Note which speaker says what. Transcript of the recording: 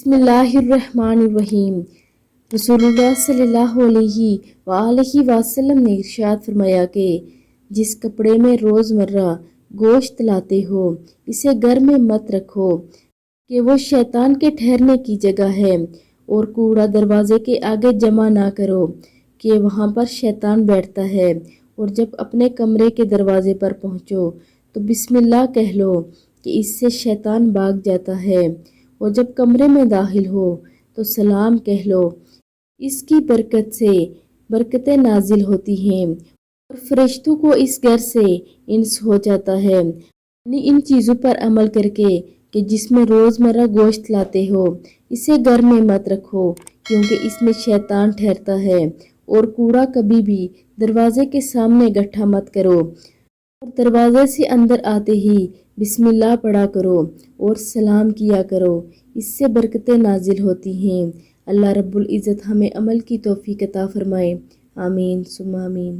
Speaker 1: بسم اللہ الرحمن الرحیم۔ رسول اللہ صلی اللہ علیہ وآلہ وسلم نے ارشاد فرمایا کہ جس کپڑے میں روزمرہ گوشت لاتے ہو اسے گھر میں مت رکھو کہ وہ شیطان کے ٹھہرنے کی جگہ ہے، اور کوڑا دروازے کے آگے جمع نہ کرو کہ وہاں پر شیطان بیٹھتا ہے، اور جب اپنے کمرے کے دروازے پر پہنچو تو بسم اللہ کہہ لو کہ اس سے شیطان بھاگ جاتا ہے، اور جب کمرے میں داخل ہو تو سلام کہہ لو، اس کی برکت سے برکتیں نازل ہوتی ہیں اور فرشتوں کو اس گھر سے انس ہو جاتا ہے۔ یعنی ان چیزوں پر عمل کر کے کہ جس میں روزمرہ گوشت لاتے ہو اسے گھر میں مت رکھو کیونکہ اس میں شیطان ٹھہرتا ہے، اور کوڑا کبھی بھی دروازے کے سامنے گٹھا مت کرو، اور دروازے سے اندر آتے ہی بسم اللہ پڑھا کرو اور سلام کیا کرو، اس سے برکتیں نازل ہوتی ہیں۔ اللہ رب العزت ہمیں عمل کی توفیق عطا فرمائے، آمین ثم آمین۔